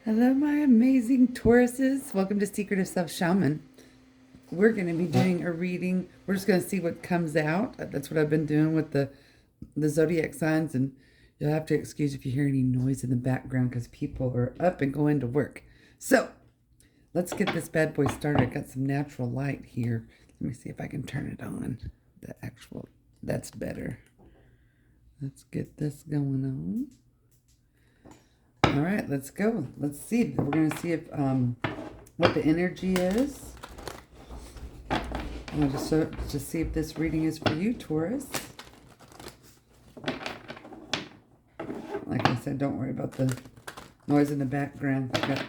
Hello, my amazing Tauruses. Welcome to Secret of Self Shaman. We're going to be doing a reading. We're just going to see what comes out. That's what I've been doing with the zodiac signs. And you'll have to excuse if you hear any noise in the background because people are up and going to work. So let's get this bad boy started. I got some natural light here. Let me see if I can turn it on. That's better. Let's get this going on. All right, let's go. Let's see. We're going to see if what the energy is. To see if this reading is for you, Taurus. Like I said, don't worry about the noise in the background. I've got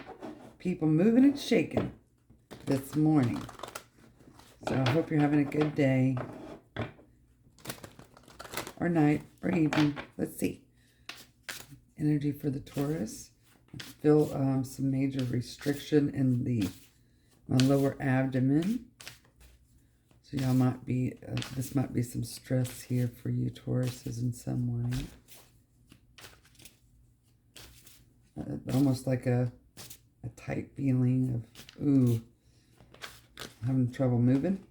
people moving and shaking this morning. So I hope you're having a good day. Or night, or evening. Let's see. Energy for the Taurus. I feel some major restriction in my lower abdomen. So y'all might be, this might be some stress here for you Tauruses in some way. Almost like a tight feeling of, ooh, having trouble moving.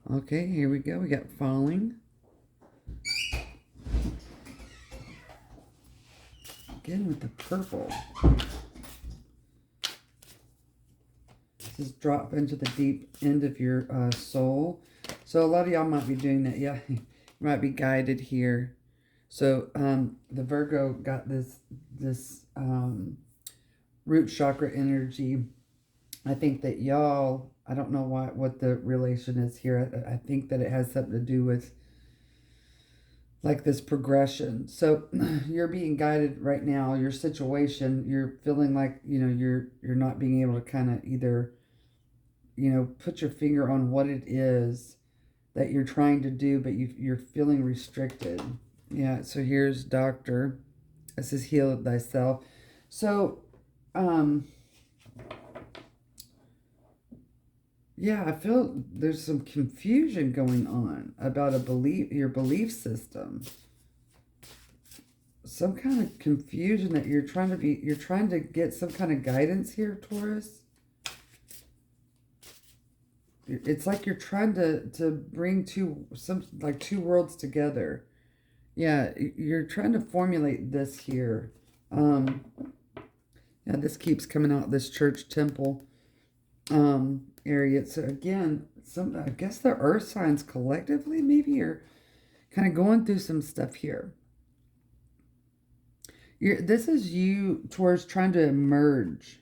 Okay, here we go. We got falling. Again with the purple. This is drop into the deep end of your soul. So a lot of y'all might be doing that. Yeah, you might be guided here. So the Virgo got this root chakra energy. I think that y'all, I don't know what the relation is here. I think that it has something to do with like this progression. So you're being guided right now. Your situation, you're feeling like, you're not being able to kind of either, put your finger on what it is that you're trying to do, but you're feeling restricted. Yeah, so here's Doctor. This is Heal Thyself. So, yeah, I feel there's some confusion going on about your belief system. Some kind of confusion that you're trying to get some kind of guidance here, Taurus. It's like you're trying to bring two worlds together. Yeah, you're trying to formulate this here. Yeah, this keeps coming out, this church temple area. So again, I guess the earth signs collectively maybe are kind of going through some stuff here. This is you towards trying to emerge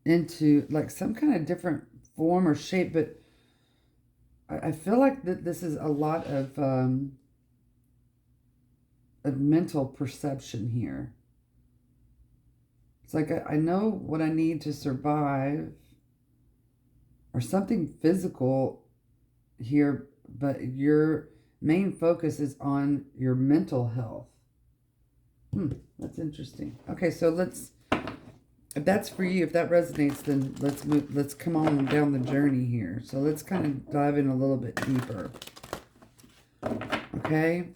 into like some kind of different form or shape, but I feel like that this is a lot of mental perception here. It's like I know what I need to survive or something physical here, but your main focus is on your mental health. That's interesting. Okay, so if that's for you, if that resonates, then let's come on down the journey here. So let's kind of dive in a little bit deeper. Okay.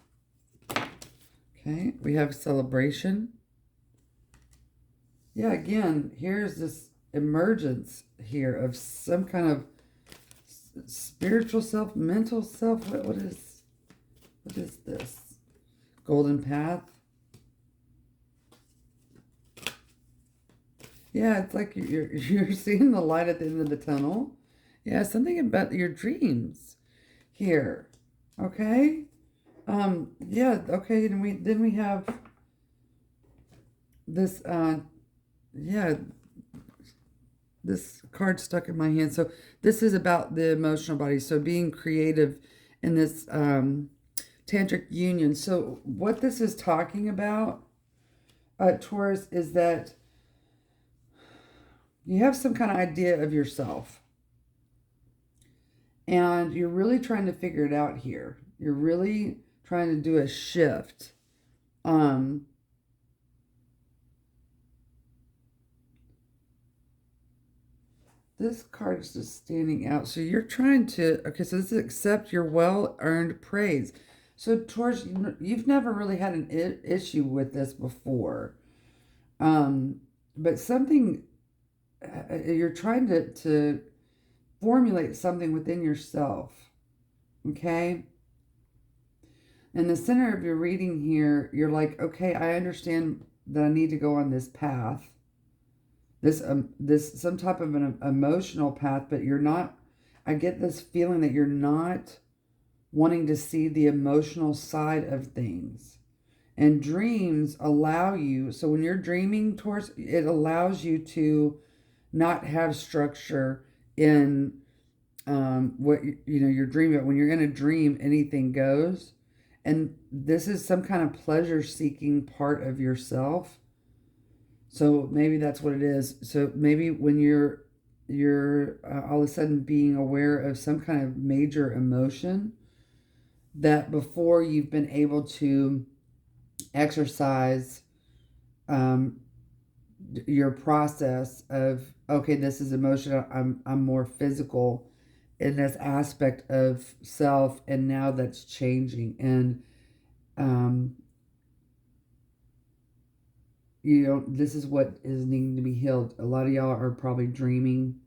Okay, we have celebration. Yeah, again, here's this emergence here of some kind of spiritual self, mental self. What is this? Golden path. Yeah, it's like you're seeing the light at the end of the tunnel. Yeah, something about your dreams here. Okay. Yeah, okay, and we have this yeah, this card stuck in my hand. So this is about the emotional body. So being creative in this tantric union. So what this is talking about, Taurus, is that you have some kind of idea of yourself. And you're really trying to figure it out here. You're really trying to do a shift. This card is just standing out. So you're trying to, okay, so this is accept your well-earned praise. So, Taurus, you've never really had an issue with this before. But something, you're trying to formulate something within yourself. Okay? In the center of your reading here, you're like, okay, I understand that I need to go on this path. This some type of an emotional path, but you're not, I get this feeling that you're not wanting to see the emotional side of things. And dreams allow you, so when you're dreaming towards, it allows you to not have structure in what you're dreaming about. When you're in a dream, anything goes. And this is some kind of pleasure seeking part of yourself. So maybe that's what it is. So maybe when you're all of a sudden being aware of some kind of major emotion that before you've been able to exercise your process of, okay, this is emotional. I'm more physical in this aspect of self, and now that's changing. And this is what is needing to be healed. A lot of y'all are probably dreaming,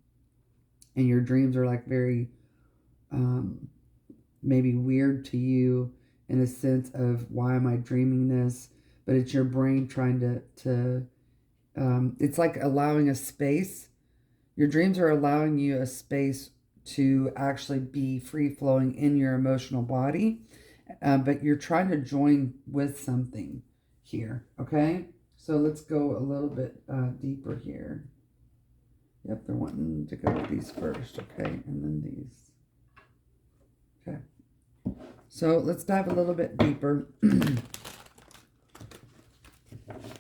and your dreams are like very maybe weird to you in a sense of, why am I dreaming this? But it's your brain trying to it's like allowing a space. Your dreams are allowing you a space to actually be free flowing in your emotional body, but you're trying to join with something here. Okay, so let's go a little bit deeper here. Yep, they're wanting to go with these first. Okay, and then these. Okay, so let's dive a little bit deeper.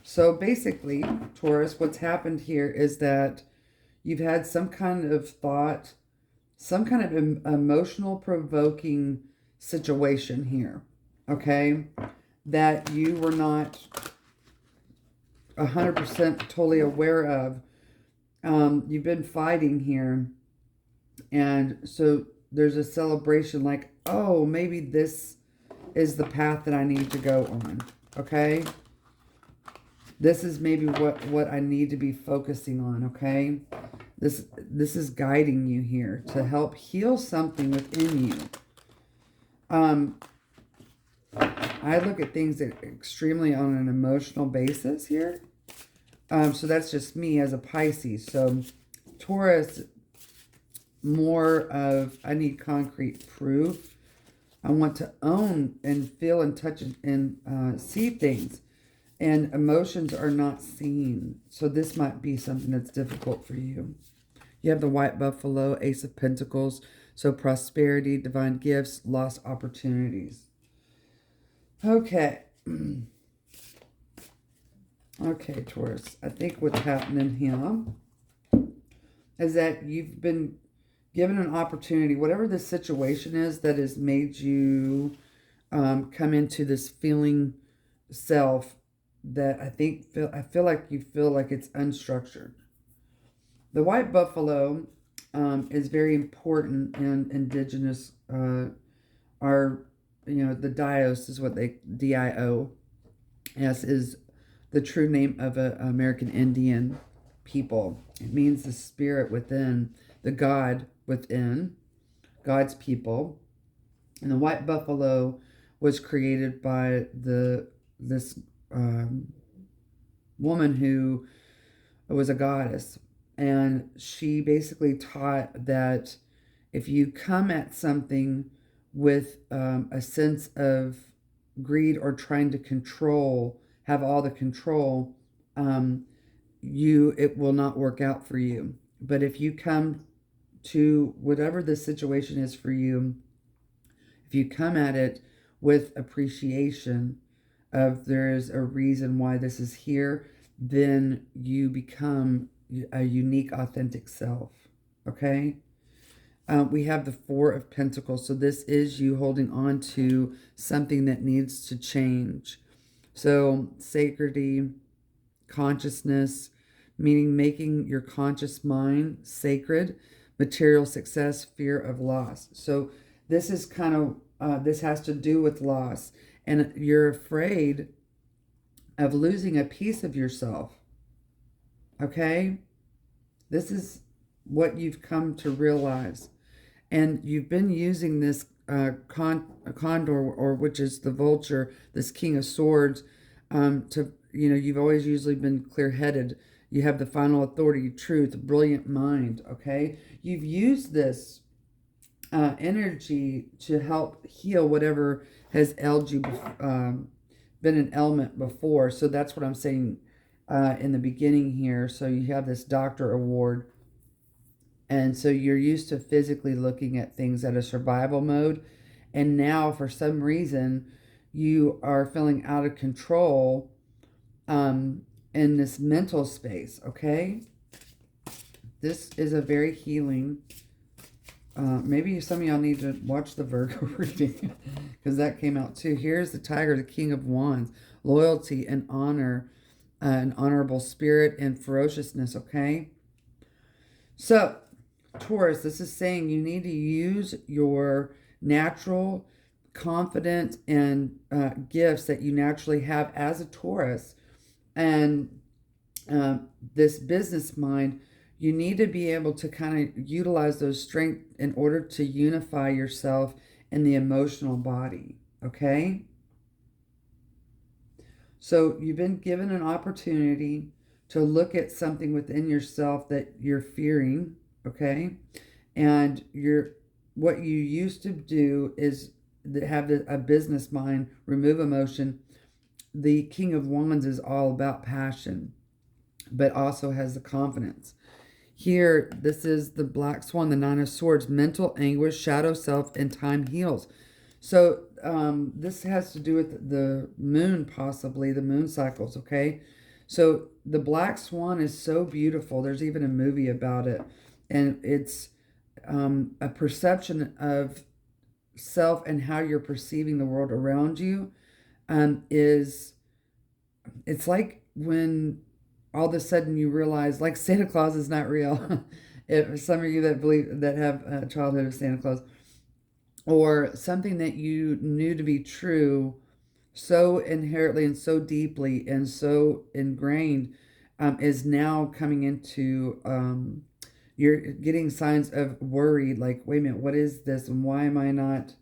So basically, Taurus, what's happened here is that you've had some kind of thought, some kind of emotional provoking situation here, okay, that you were not 100% totally aware of. You've been fighting here, and so there's a celebration like, oh, maybe this is the path that I need to go on, okay? This is maybe what I need to be focusing on, okay? This is guiding you here to help heal something within you. I look at things extremely on an emotional basis here. So that's just me as a Pisces. So Taurus, more of, I need concrete proof. I want to own and feel and touch and see things. And emotions are not seen. So this might be something that's difficult for you. You have the White Buffalo, Ace of Pentacles. So prosperity, divine gifts, lost opportunities. Okay. Okay, Taurus. I think what's happening here is that you've been given an opportunity, whatever the situation is that has made you come into this feeling self, that I feel like you feel like it's unstructured. The white buffalo is very important in indigenous, the Dios is what they, D-I-O-S is the true name of an American Indian people. It means the spirit within, the God within, God's people. And the white buffalo was created by this woman who was a goddess, and she basically taught that if you come at something with a sense of greed or trying to control, have all the control, it will not work out for you. But if you come to whatever the situation is for you, if you come at it with appreciation of there's a reason why this is here, then you become a unique, authentic self. Okay? We have the Four of Pentacles. So this is you holding on to something that needs to change. So sacredity, consciousness, meaning making your conscious mind sacred, material success, fear of loss. So this is kind of this has to do with loss, and you're afraid of losing a piece of yourself. Okay? This is what you've come to realize. And you've been using this condor, or which is the vulture, this king of swords, to, you've always usually been clear-headed. You have the final authority, truth, brilliant mind, okay? You've used this energy to help heal whatever has ailed you, been an ailment before. So that's what I'm saying in the beginning here. So you have this doctor award. And so you're used to physically looking at things at a survival mode. And now, for some reason, you are feeling out of control in this mental space, okay? This is a very healing. Maybe some of y'all need to watch the Virgo reading because that came out too. Here's the Tiger, the King of Wands. Loyalty and honor, an honorable spirit and ferociousness, okay? So, Taurus, this is saying you need to use your natural confidence and gifts that you naturally have as a Taurus, and this business mind. You need to be able to kind of utilize those strengths in order to unify yourself in the emotional body, okay? So you've been given an opportunity to look at something within yourself that you're fearing, okay? And what you used to do is have a business mind, remove emotion. The King of Wands is all about passion, but also has the confidence. Here, this is the Black Swan, the Nine of Swords, mental anguish, shadow self, and time heals. So this has to do with the moon, possibly, the moon cycles, okay? So the Black Swan is so beautiful. There's even a movie about it. And it's a perception of self and how you're perceiving the world around you. It's like when all of a sudden you realize, like, Santa Claus is not real. If some of you that have a childhood of Santa Claus, or something that you knew to be true so inherently and so deeply and so ingrained, is now coming into, you're getting signs of worry, like, wait a minute, what is this? And why am I not,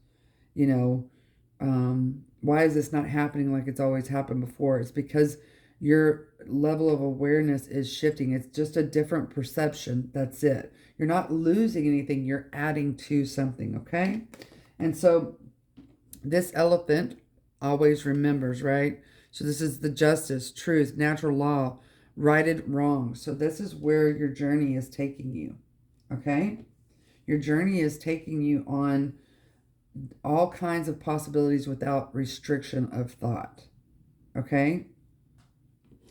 why is this not happening like it's always happened before? It's because your level of awareness is shifting. It's just a different perception. That's it. You're not losing anything. You're adding to something, okay? And so this elephant always remembers, right? So this is the justice, truth, natural law, righted wrong. So this is where your journey is taking you, okay? Your journey is taking you on all kinds of possibilities without restriction of thought, okay?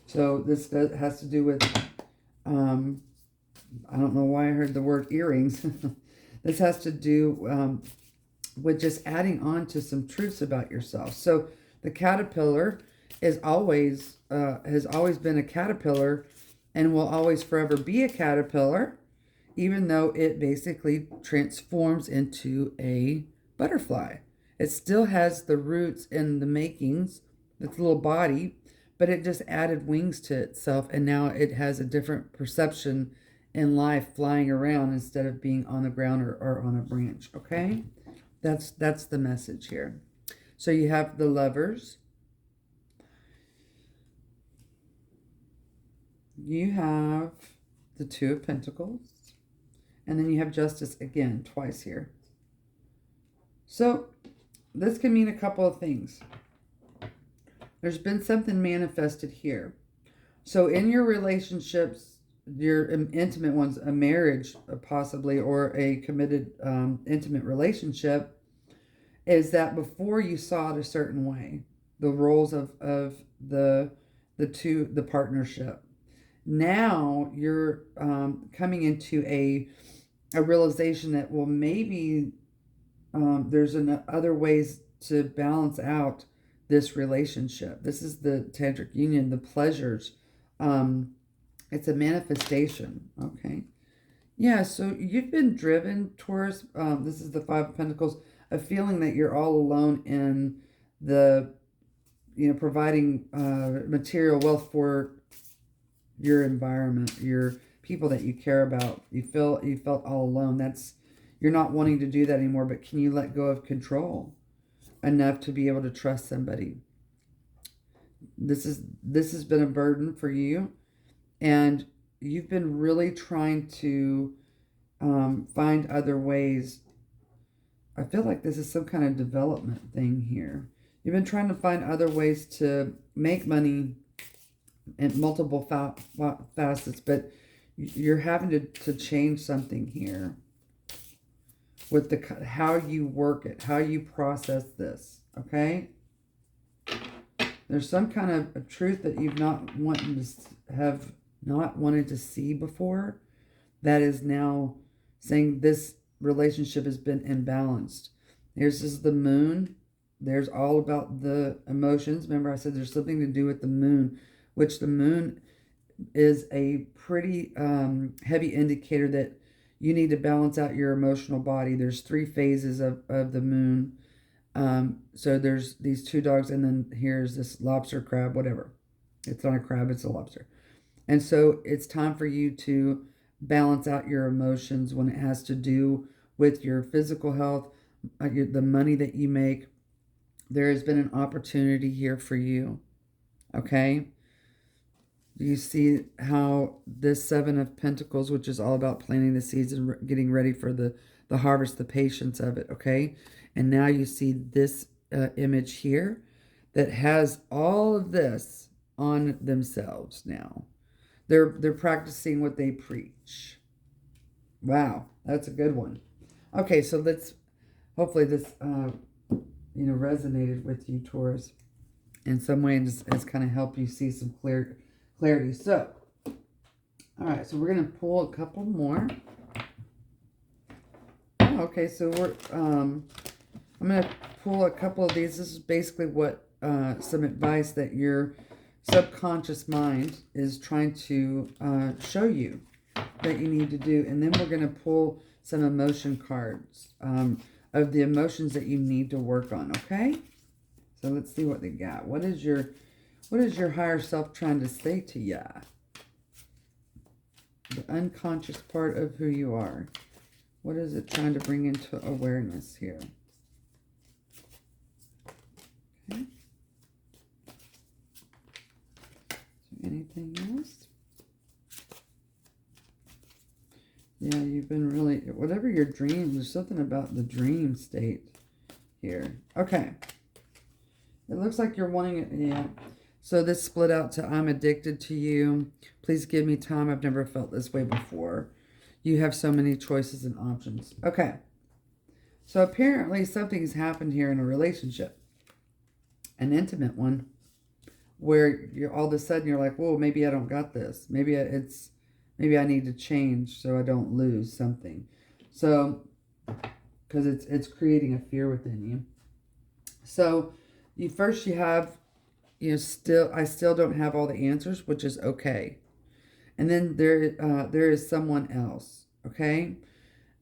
So this has to do with, I don't know why I heard the word earrings. This has to do with just adding on to some truths about yourself. So the caterpillar has always been a caterpillar and will always forever be a caterpillar, even though it basically transforms into a butterfly. It still has the roots and the makings, its little body, but it just added wings to itself, and now it has a different perception in life, flying around instead of being on the ground or on a branch, okay? That's the message here. So you have the Lovers. You have the Two of Pentacles. And then you have Justice again, twice here. So this can mean a couple of things. There's been something manifested here. So in your relationships, your intimate ones, a marriage possibly, or a committed intimate relationship, is that before you saw it a certain way, the roles of the partnership. Now you're coming into a realization that, well, maybe there's other ways to balance out this relationship. This is the tantric union, the pleasures. It's a manifestation. Okay. Yeah, so you've been driven, Taurus. This is the Five of Pentacles. a feeling that you're all alone in the, providing material wealth for your environment, your people that you care about. You felt all alone. You're not wanting to do that anymore, but can you let go of control enough to be able to trust somebody? This has been a burden for you, and you've been really trying to find other ways. I feel like this is some kind of development thing here. You've been trying to find other ways to make money in multiple facets, but you're having to change something here with how you work it, how you process this, okay? There's some kind of a truth that you've not wanted to see before that is now saying this relationship has been imbalanced. This is the moon. There's all about the emotions. Remember I said there's something to do with the moon, which the moon is a pretty heavy indicator that you need to balance out your emotional body. There's 3 phases of the moon. So there's these 2 dogs, and then here's this lobster crab, whatever. It's not a crab, it's a lobster. And so it's time for you to balance out your emotions when it has to do with your physical health, the money that you make. There has been an opportunity here for you, okay? Do you see how this 7 of Pentacles, which is all about planting the seeds and getting ready for the harvest, the patience of it, okay? And now you see this image here that has all of this on themselves now. They're practicing what they preach. Wow, that's a good one. Okay, so hopefully this resonated with you, Taurus, in some way, and just has kind of helped you see some clarity. So, all right, so we're gonna pull a couple more. Oh, okay, so I'm gonna pull a couple of these. This is basically what some advice that your subconscious mind is trying to show you that you need to do, and then we're gonna pull some emotion cards of the emotions that you need to work on. Okay, so let's see what they got. What is your higher self trying to say to ya? The unconscious part of who you are. What is it trying to bring into awareness here? Okay. Anything else? Yeah, you've been really, whatever your dreams, there's something about the dream state here. Okay. It looks like you're wanting it, yeah. So this split out to I'm addicted to you. Please give me time. I've never felt this way before. You have so many choices and options. Okay. So apparently something's happened here in a relationship. An intimate one. Where you're all of a sudden you're like, whoa, maybe I don't got this. Maybe I need to change so I don't lose something. So, because it's creating a fear within you. So, you have, I still don't have all the answers, which is okay. And then there is someone else, okay?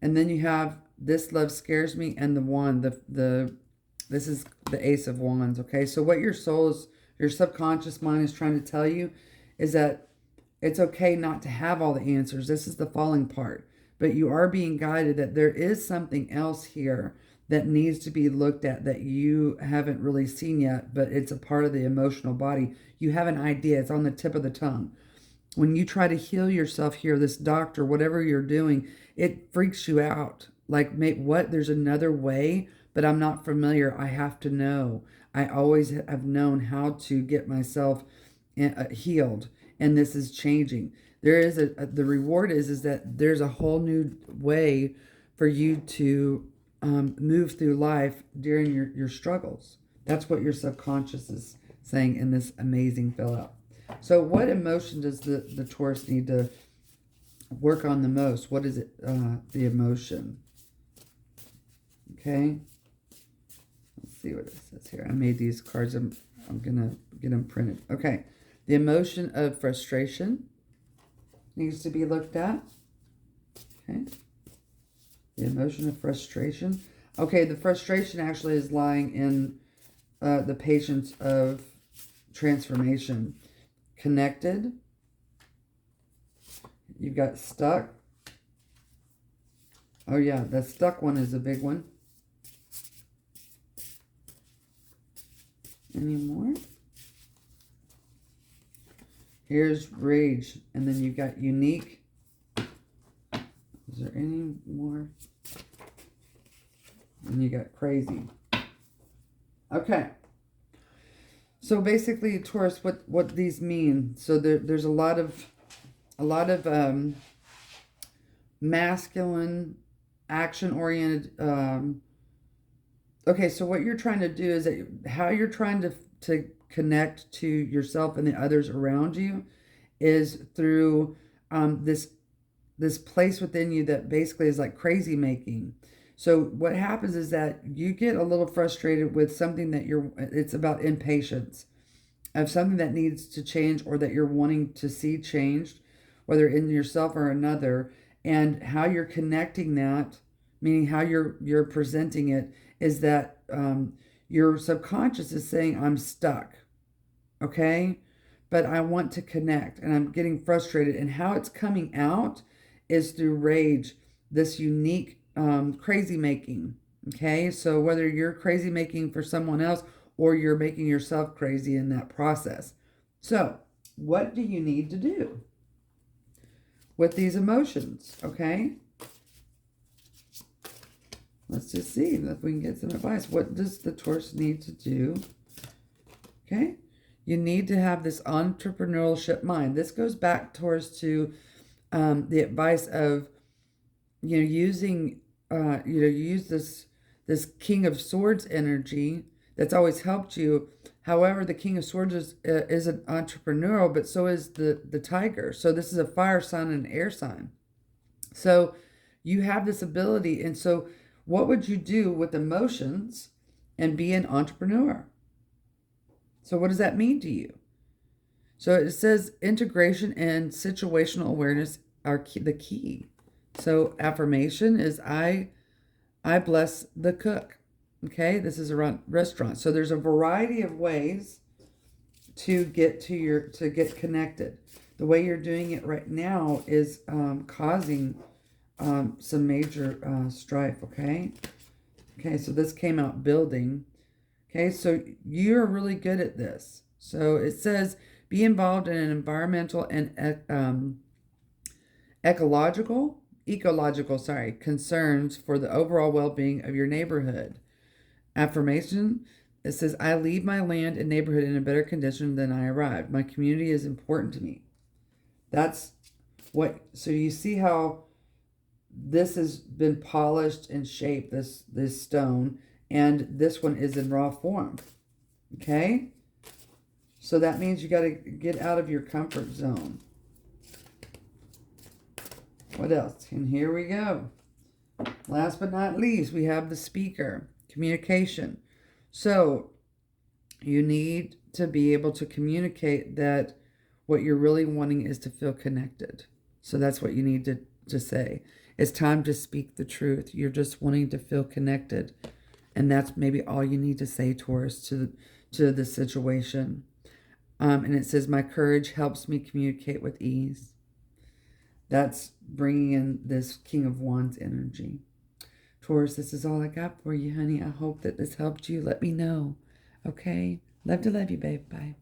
And then you have this love scares me and the wand, this is the Ace of Wands, okay? So what your subconscious mind is trying to tell you is that it's okay not to have all the answers. This is the falling part. But you are being guided that there is something else here that needs to be looked at that you haven't really seen yet, but it's a part of the emotional body. You have an idea. It's on the tip of the tongue. When you try to heal yourself here, this doctor, whatever you're doing, it freaks you out. Like, what? There's another way, but I'm not familiar. I have to know. I always have known how to get myself healed, and this is changing. There is the reward is that there's a whole new way for you to move through life during your struggles. That's what your subconscious is saying in this amazing fill out. So what emotion does the Taurus need to work on the most? What is it? The emotion. Okay. Let's see what it says here. I made these cards. I'm going to get them printed. Okay. The emotion of frustration needs to be looked at. Okay. The emotion of frustration. Okay, the frustration actually is lying in the patience of transformation. Connected. You've got stuck. Oh yeah, the stuck one is a big one. Any more? Here's rage. And then you've got unique. Is there any more? And you got crazy. Okay. So basically, Taurus, what these mean. So there's a lot of masculine, action-oriented. Okay, so what you're trying to do is that how you're trying to connect to yourself and the others around you is through this place within you that basically is like crazy making. So what happens is that you get a little frustrated with something that it's about impatience of something that needs to change or that you're wanting to see changed, whether in yourself or another, and how you're connecting that, meaning how you're presenting it, is that your subconscious is saying, I'm stuck, okay? But I want to connect and I'm getting frustrated. And how it's coming out is through rage, this unique crazy making, okay? So whether you're crazy making for someone else or you're making yourself crazy in that process. So what do you need to do with these emotions, okay? Let's just see if we can get some advice. What does the Taurus need to do? Okay. You need to have this entrepreneurship mind. This goes back, Taurus, to the advice of, using, use this King of Swords energy that's always helped you. However, the King of Swords is an entrepreneurial, but so is the Tiger. So this is a fire sign and an air sign. So you have this ability. And so what would you do with emotions and be an entrepreneur? So what does that mean to you? So it says integration and situational awareness are the key. So affirmation is I bless the cook. Okay, this is a restaurant. So there's a variety of ways to get to get connected. The way you're doing it right now is causing some major strife. Okay, so this came out building. Okay, so you're really good at this. So it says be involved in an environmental and ecological concerns for the overall well-being of your neighborhood. Affirmation, it says, I leave my land and neighborhood in a better condition than I arrived. My community is important to me. That's so you see how this has been polished and shaped, this stone, and this one is in raw form. Okay? So that means you got to get out of your comfort zone. What else? And here we go. Last but not least, we have the speaker, communication. So you need to be able to communicate that what you're really wanting is to feel connected. So that's what you need to say. It's time to speak the truth. You're just wanting to feel connected. And that's maybe all you need to say, Taurus, to the situation. And it says, my courage helps me communicate with ease. That's bringing in this King of Wands energy. Taurus, this is all I got for you, honey. I hope that this helped you. Let me know. Okay? Love to love you, babe. Bye.